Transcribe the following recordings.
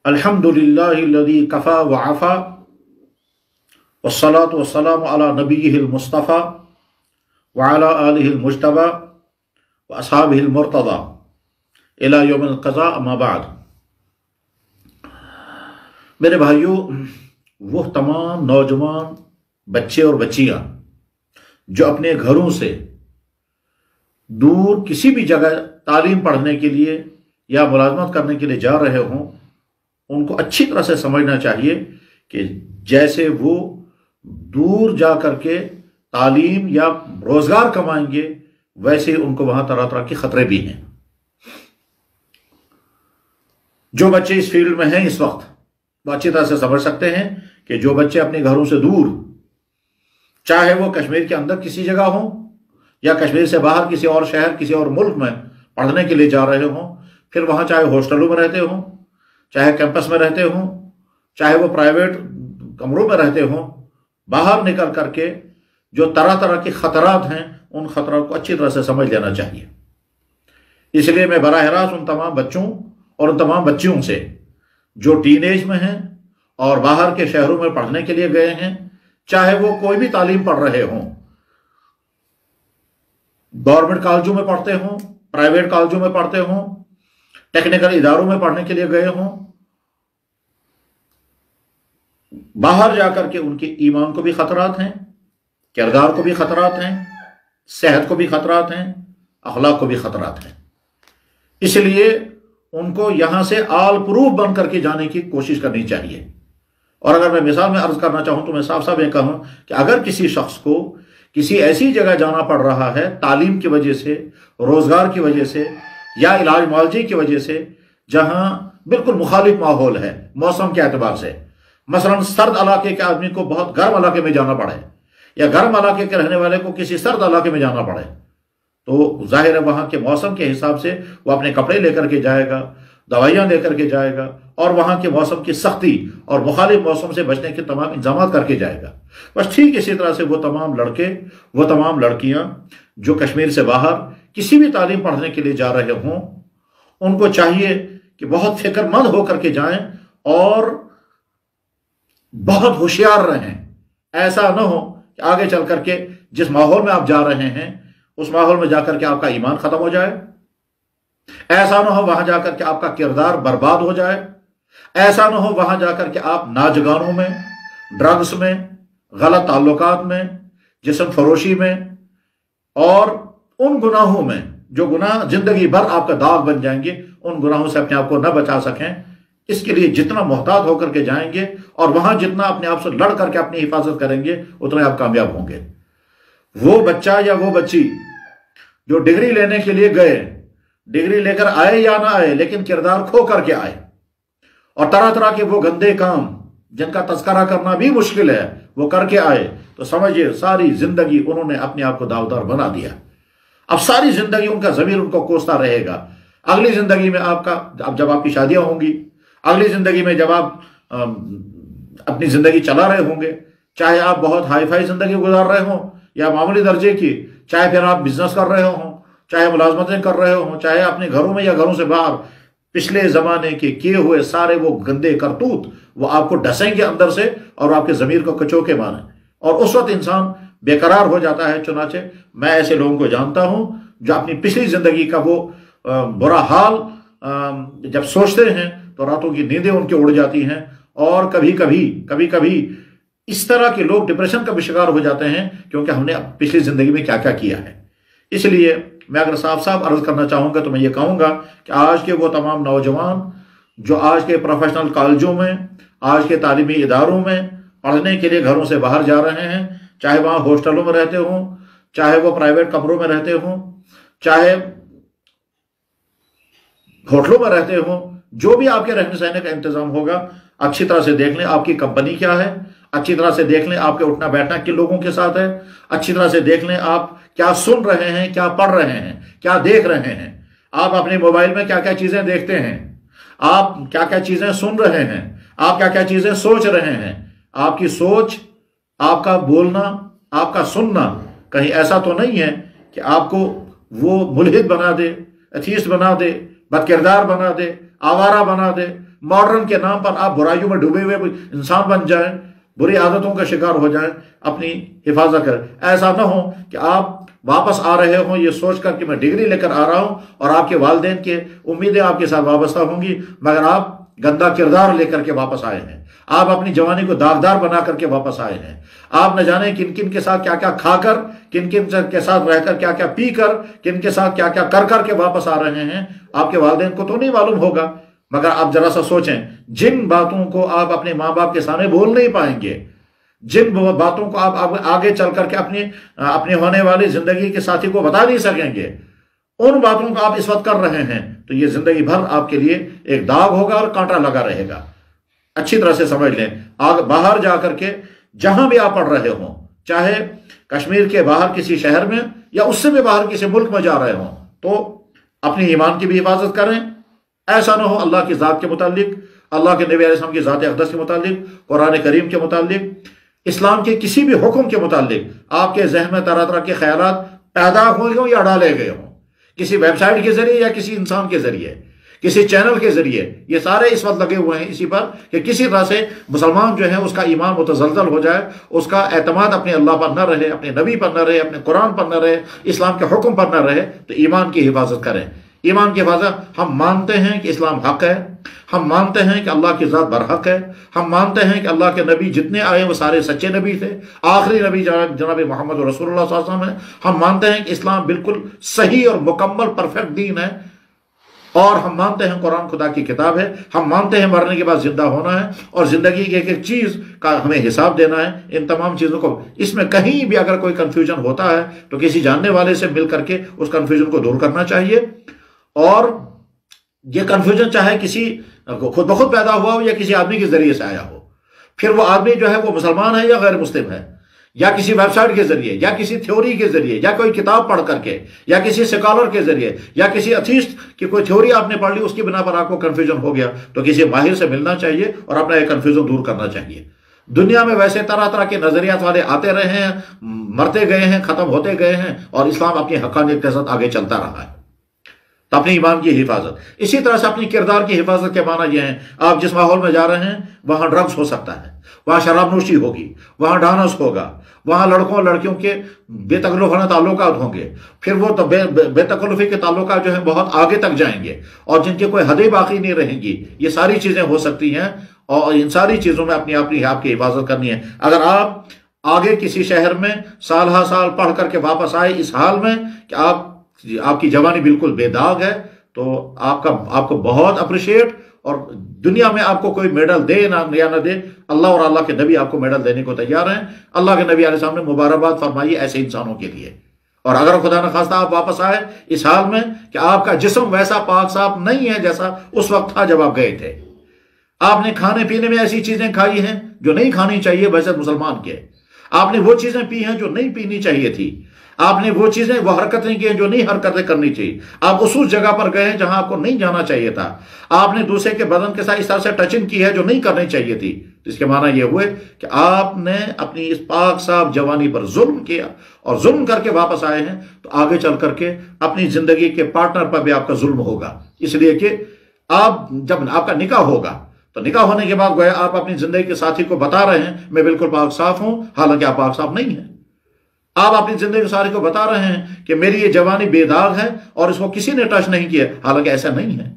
अल्हम्दुलिल्लाहिल्लज़ी Kaffa व आफ़ा वस्सलातु वस्सलामु अला नबिय्यिहिल मुस्तफ़ा व अला आलिहिल मुज्तबा व अस्हाबिहिल मुर्तज़ा इला यौमिल क़ज़ा अम्मा बाद। मेरे भाइयों, वो तमाम नौजवान बच्चे और बच्चियां जो अपने घरों से दूर किसी भी जगह तालीम पढ़ने के लिए या मुलाजमत करने के लिए जा रहे हों, उनको अच्छी तरह से समझना चाहिए कि जैसे वो दूर जा करके तालीम या रोजगार कमाएंगे, वैसे उनको वहां तरह तरह के खतरे भी हैं। जो बच्चे इस फील्ड में हैं इस वक्त, वो अच्छी तरह से समझ सकते हैं कि जो बच्चे अपने घरों से दूर, चाहे वो कश्मीर के अंदर किसी जगह हो या कश्मीर से बाहर किसी और शहर, किसी और मुल्क में पढ़ने के लिए जा रहे हों, फिर वहां चाहे हॉस्टलों में रहते हों, चाहे कैंपस में रहते हों, चाहे वो प्राइवेट कमरों में रहते हों, बाहर निकल करके जो तरह तरह के खतरात हैं, उन खतरों को अच्छी तरह से समझ लेना चाहिए। इसलिए मैं बराह रास्त उन तमाम बच्चों और उन तमाम बच्चियों से जो टीनेज में हैं और बाहर के शहरों में पढ़ने के लिए गए हैं, चाहे वो कोई भी तालीम पढ़ रहे हों, गवर्नमेंट कॉलेजों में पढ़ते हों, प्राइवेट कॉलेजों में पढ़ते हों, टेक्निकल इदारों में पढ़ने के लिए गए हों, बाहर जाकर के उनके ईमान को भी खतरात हैं, किरदार को भी खतरात हैं, सेहत को भी खतरात हैं, अखलाक को भी खतरात हैं। इसलिए उनको यहां से आल प्रूफ बन करके जाने की कोशिश करनी चाहिए। और अगर मैं मिसाल में अर्ज करना चाहूं तो मैं साफ साफ ये कहूं कि अगर किसी शख्स को किसी ऐसी जगह जाना पड़ रहा है तालीम की वजह से, रोजगार की वजह से या इलाज मुआवजे की वजह से, जहां बिल्कुल मुखालिफ माहौल है मौसम के एतबार से, मसलन सर्द इलाके के आदमी को बहुत गर्म इलाके में जाना पड़े या गर्म इलाके के रहने वाले को किसी सर्द इलाके में जाना पड़े, तो जाहिर है वहां के मौसम के हिसाब से वो अपने कपड़े लेकर के जाएगा, दवाइयां लेकर के जाएगा और वहां के मौसम की सख्ती और मुखालिफ मौसम से बचने के तमाम इंतजाम करके जाएगा। बस ठीक इसी तरह से वो तमाम लड़के, वो तमाम लड़कियां जो कश्मीर से बाहर किसी भी तालीम पढ़ने के लिए जा रहे हों, उनको चाहिए कि बहुत फिक्रमंद होकर के जाएं और बहुत होशियार रहें। ऐसा न हो कि आगे चल करके जिस माहौल में आप जा रहे हैं उस माहौल में जाकर के आपका ईमान खत्म हो जाए, ऐसा न हो वहां जाकर के आपका किरदार बर्बाद हो जाए, ऐसा न हो वहां जाकर के आप नाचगानों में, ड्रग्स में, गलत ताल्लुकात में, जिस्म फरोशी में और उन गुनाहों में जो गुनाह जिंदगी भर आपका दाग बन जाएंगे, उन गुनाहों से अपने आप को न बचा सकें। इसके लिए जितना मोहतात होकर के जाएंगे और वहां जितना अपने आप से लड़ करके अपनी हिफाजत करेंगे, उतना आप कामयाब होंगे। वो बच्चा या वो बच्ची जो डिग्री लेने के लिए गए, डिग्री लेकर आए या ना आए, लेकिन किरदार खो करके आए और तरह तरह के वो गंदे काम जिनका तस्करा करना भी मुश्किल है वो करके आए, तो समझिए सारी जिंदगी उन्होंने अपने आप को दावदार बना दिया। अब सारी जिंदगी उनका ज़मीर उनको कोसता रहेगा। अगली जिंदगी में आपका, अब जब आपकी शादियां होंगी, अगली जिंदगी में जब आप अपनी जिंदगी चला रहे होंगे, चाहे आप बहुत हाई फाई जिंदगी गुजार रहे हों या मामूली दर्जे की, चाहे फिर आप बिजनेस कर रहे हों, चाहे मुलाजमतें कर रहे हों, चाहे अपने घरों में या घरों से बाहर, पिछले जमाने के किए हुए सारे वो गंदे करतूत वो आपको डसेंगे अंदर से और आपके जमीर को कचोके मारे और उस वक्त इंसान बेकरार हो जाता है। चुनाचे मैं ऐसे लोगों को जानता हूं जो अपनी पिछली जिंदगी का वो बुरा हाल जब सोचते हैं तो रातों की नींदें उनकी उड़ जाती हैं और कभी कभी इस तरह के लोग डिप्रेशन का भी शिकार हो जाते हैं क्योंकि हमने पिछली जिंदगी में क्या क्या किया है। इसलिए मैं अगर साफ साफ अर्ज करना चाहूंगा तो मैं ये कहूंगा कि आज के वो तमाम नौजवान जो आज के प्रोफेशनल कॉलेजों में, आज के तालीमी इदारों में पढ़ने के लिए घरों से बाहर जा रहे हैं, चाहे वहां हॉस्टलों में रहते हों, चाहे वो प्राइवेट कमरों में रहते हों, चाहे होटलों में रहते हों, जो भी आपके रहने सहने का इंतजाम होगा अच्छी तरह से देख लें आपकी कंपनी क्या है, अच्छी तरह से देख लें आपके उठना बैठना किन लोगों के साथ है, अच्छी तरह से देख लें आप क्या सुन रहे हैं, क्या पढ़ रहे हैं, क्या देख रहे हैं, आप अपने मोबाइल में क्या क्या चीजें देखते हैं, आप क्या क्या चीजें सुन रहे हैं, आप क्या क्या चीजें सोच रहे हैं। आपकी सोच, आपका बोलना, आपका सुनना कहीं ऐसा तो नहीं है कि आपको वो मुल्हिद बना दे, एथीस्ट बना दे, बदकिरदार बना दे, आवारा बना दे, मॉडर्न के नाम पर आप बुराइयों में डूबे हुए इंसान बन जाएं, बुरी आदतों का शिकार हो जाएं, अपनी हिफाजत करें। ऐसा ना हो कि आप वापस आ रहे हो ये सोचकर कि मैं डिग्री लेकर आ रहा हूं और आपके वालिदैन की उम्मीदें आपके साथ वाबस्ता होंगी, मगर आप गंदा किरदार लेकर के वापस आए हैं। आप अपनी जवानी को दागदार बना करके वापस आए हैं। आप न जाने किन किन के साथ क्या क्या खाकर, किन किन के साथ रहकर, क्या क्या पी कर, किन के साथ क्या क्या कर करके वापस आ रहे हैं। आपके वालिदैन को तो नहीं मालूम होगा, मगर आप जरा सा सोचें, जिन बातों को आप अपने माँ बाप के सामने बोल नहीं पाएंगे, जिन बातों को आप आगे चल करके अपनी होने वाली जिंदगी के साथी को बता नहीं सकेंगे, उन बातों को आप इस वक्त कर रहे हैं, तो ये जिंदगी भर आपके लिए एक दाग होगा और कांटा लगा रहेगा। अच्छी तरह से समझ लें, बाहर जाकर के जहां भी आप पढ़ रहे हो, चाहे कश्मीर के बाहर किसी शहर में या उससे भी बाहर किसी मुल्क में जा रहे हो, तो अपनी ईमान की भी हिफाजत करें। ऐसा ना हो अल्लाह की ज़ात के मुतालिक, अल्लाह के नबी अलैहिस्सलाम की ज़ात अक़दस के मुतालिक, कुरान करीम के मुतालिक, इस्लाम के किसी भी हुक्म के मुतालिक आपके जहन में तरह तरह के ख्यालात पैदा हुए हों या डाले गए हों, किसी वेबसाइट के जरिए या किसी इंसान के जरिए, किसी चैनल के जरिए। ये सारे इस वक्त लगे हुए हैं इसी पर कि किसी तरह से मुसलमान जो है उसका ईमान मुतज़लज़ल हो जाए, उसका एतमाद अपने अल्लाह पर न रहे, अपने नबी पर न रहे, अपने कुरान पर न रहे, इस्लाम के हुक्म पर न रहे। तो ईमान की हिफाजत करें। ईमान की हिफाजत, हम मानते हैं कि इस्लाम हक है, हम मानते हैं कि अल्लाह की ज़ात बरहक है, हम मानते हैं कि अल्लाह के नबी जितने आए वो सारे सच्चे नबी थे, आखिरी नबी जनाब मोहम्मद रसूलुल्लाह सल्लल्लाहु अलैहि वसल्लम है। हम मानते हैं कि इस्लाम बिल्कुल सही और मुकम्मल परफेक्ट दीन है, और हम मानते हैं कुरान खुदा की किताब है। हम मानते हैं मरने के बाद जिंदा होना है और जिंदगी की एक एक चीज का हमें हिसाब देना है। इन तमाम चीजों को, इसमें कहीं भी अगर कोई कंफ्यूजन होता है तो किसी जानने वाले से मिल करके उस कंफ्यूजन को दूर करना चाहिए। और ये कंफ्यूजन चाहे किसी खुद ब खुद पैदा हुआ हो या किसी आदमी के जरिए से आया हो, फिर वो आदमी जो है वो मुसलमान है या गैर मुस्लिम है, या किसी वेबसाइट के जरिए, या किसी थ्योरी के जरिए, या कोई किताब पढ़ करके, या किसी स्कॉलर के जरिए, या किसी अथीस्ट की कोई थ्योरी आपने पढ़ ली, उसकी बिना पर आपको कंफ्यूजन हो गया, तो किसी माहिर से मिलना चाहिए और अपना ये कंफ्यूजन दूर करना चाहिए। दुनिया में वैसे तरह तरह के नजरियात वाले आते रहे हैं, मरते गए हैं, खत्म होते गए हैं, और इस्लाम अपनी हक़ानियत के साथ आगे चलता रहा है। तो अपनी ईमान की हिफाजत, इसी तरह से अपनी किरदार की हिफाजत के माना यह है, आप जिस माहौल में जा रहे हैं वहां ड्रग्स हो सकता है, वहां शराब नोशी होगी, वहां डांस होगा, वहां लड़कों लड़कियों के बेतकल्लुफ़ाना ताल्लुकात होंगे, फिर वो तो बेतकल्लुफ़ी के ताल्लुकात जो है बहुत आगे तक जाएंगे और जिनकी कोई हदें बाकी नहीं रहेंगी। ये सारी चीजें हो सकती हैं और इन सारी चीजों में अपनी आपकी हिफाजत करनी है। अगर आप आगे किसी शहर में साल हा साल पढ़ करके वापस आए इस हाल में कि आपकी जवानी बिल्कुल बेदाग है, तो आपको बहुत अप्रिशिएट, और दुनिया में आपको कोई मेडल दे या ना दे, अल्लाह और अल्लाह के नबी आपको मेडल देने को तैयार हैं। अल्लाह के नबी अलैहि ने मुबारकबाद फरमाई ऐसे इंसानों के लिए। और अगर खुदा न खास्ता आप वापस आए इस हाल में कि आपका जिस्म वैसा पाक साफ नहीं है जैसा उस वक्त था जब आप गए थे, आपने खाने पीने में ऐसी चीजें खाई हैं जो नहीं खानी चाहिए वैसे मुसलमान के, आपने वो चीजें पी हैं जो नहीं पीनी चाहिए थी, आपने वो चीजें वो हरकतें की हैं जो नहीं हरकतें करनी चाहिए, आप उस जगह पर गए जहां आपको नहीं जाना चाहिए था, आपने दूसरे के बदन के साथ इस तरह से टचिंग की है जो नहीं करनी चाहिए थी। तो इसके माना यह हुए कि आपने अपनी इस पाक साफ जवानी पर जुल्म किया और जुल्म करके वापस आए हैं, तो आगे चल करके अपनी जिंदगी के पार्टनर पर भी आपका जुल्म होगा। इसलिए कि आप जब आपका निकाह होगा तो निकाह होने के बाद गोया आप अपनी जिंदगी के साथी को बता रहे हैं मैं बिल्कुल पाक साफ हूं, हालांकि आप पाक साफ नहीं है। आप अपनी जिंदगी के साथी को बता रहे हैं कि मेरी ये जवानी बेदाग है और इसको किसी ने टच नहीं किया, हालांकि ऐसा नहीं है।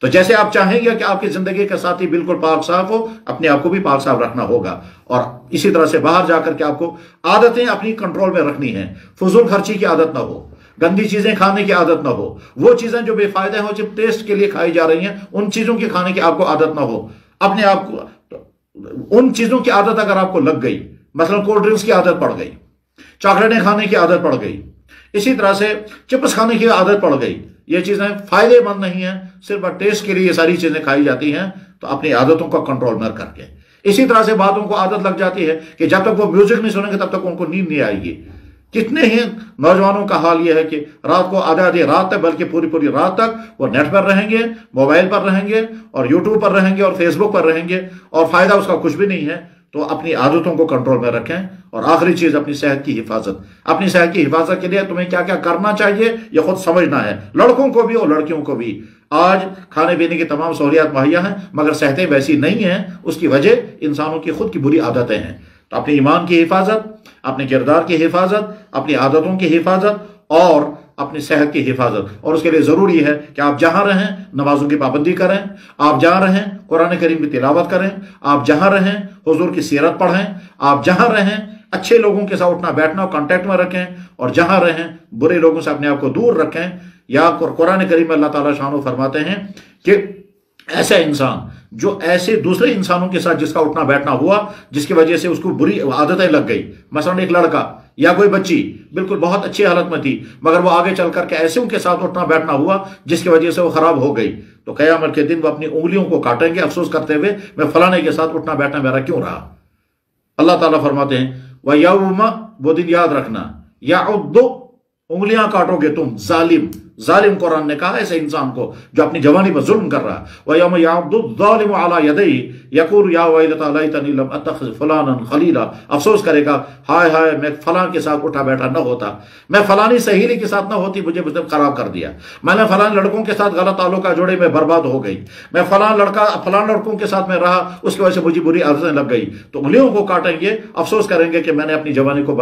तो जैसे आप चाहेंगे कि आपकी जिंदगी का साथी बिल्कुल पाक साफ हो, अपने आप को भी पाक साफ रखना होगा। और इसी तरह से बाहर जाकर के आपको आदतें अपनी कंट्रोल में रखनी है। फजूल खर्ची की आदत ना हो, गंदी चीजें खाने की आदत ना हो, वो चीजें जो बेफायदे हो जो टेस्ट के लिए खाई जा रही हैं उन चीजों की खाने की आपको आदत ना हो। अपने आप को उन चीजों की आदत अगर आपको लग गई, मतलब कोल्ड ड्रिंक्स की आदत पड़ गई, चॉकलेटें खाने की आदत पड़ गई, इसी तरह से चिप्स खाने की आदत पड़ गई, ये चीजें फायदेमंद नहीं है, सिर्फ टेस्ट के लिए ये सारी चीजें खाई जाती हैं, तो अपनी आदतों का कंट्रोल न करके। इसी तरह से बातों को आदत लग जाती है कि जब तक वो म्यूजिक नहीं सुनेंगे तब तक उनको नींद नहीं आएगी। कितने ही नौजवानों का हाल यह है कि रात को आधी रात तक, बल्कि पूरी पूरी रात तक वो नेट पर रहेंगे, मोबाइल पर रहेंगे और यूट्यूब पर रहेंगे और फेसबुक पर रहेंगे, और फायदा उसका कुछ भी नहीं है। तो अपनी आदतों को कंट्रोल में रखें। और आखिरी चीज, अपनी सेहत की हिफाजत। अपनी सेहत की हिफाजत के लिए तुम्हें क्या क्या करना चाहिए ये खुद समझना है, लड़कों को भी और लड़कियों को भी। आज खाने पीने की तमाम सहूलियात मुहैया हैं मगर सेहतें वैसी नहीं हैं। उसकी वजह इंसानों की खुद की बुरी आदतें हैं। तो अपने ईमान की हिफाजत, अपने किरदार की हिफाजत, अपनी आदतों की हिफाजत और अपनी सेहत की हिफाजत। और उसके लिए जरूरी है कि आप जहां रहें नमाजों की पाबंदी करें, आप जहां रहें कुरान करीम की तिलावत करें, आप जहां रहें हुजूर की सीरत पढ़ें, आप जहां रहें अच्छे लोगों के साथ उठना बैठना कांटेक्ट में रखें, और जहां रहें बुरे लोगों से अपने आप को दूर रखें। या कुरान करीम में अल्लाह ताला शानो फरमाते हैं कि ऐसा इंसान जो ऐसे दूसरे इंसानों के साथ जिसका उठना बैठना हुआ जिसकी वजह से उसको बुरी आदतें लग गई, मसलन एक लड़का या कोई बच्ची बिल्कुल बहुत अच्छी हालत में थी मगर वो आगे चल करके ऐसे उनके साथ उठना बैठना हुआ जिसकी वजह से वो खराब हो गई, तो क़यामत के दिन वो अपनी उंगलियों को काटेंगे अफसोस करते हुए, मैं फलाने के साथ उठना बैठना मेरा क्यों रहा। अल्लाह ताला फरमाते हैं वह यौम, वो दिन याद रखना, याउद्दु, उंगलियां काटोगे तुम, जालिम। जालिम कुरान ने कहा ऐसे इंसान को जो अपनी जवानी पर जुल्म कर रहा है। वह यौम याउद्दु ज़ालिमु अला यदैहि यक़ूलु या वैलता लैतनी लम अत्तखिज़ फलानन खलीला, अफसोस करेगा हाय हाय मैं फलां के साथ उठा बैठा न होता, मैं फलानी सहेली के साथ न होती, मुझे खराब कर दिया, मैंने फलां लड़कों के साथ गलत ताल्लुका जोड़े, मैं बर्बाद हो गई, मैं फलां लड़कों के साथ में रहा उसकी वजह से मुझे बुरी आदतें लग गई। तो उंगलियों को काटेंगे, अफसोस करेंगे कि मैंने अपनी जवानी को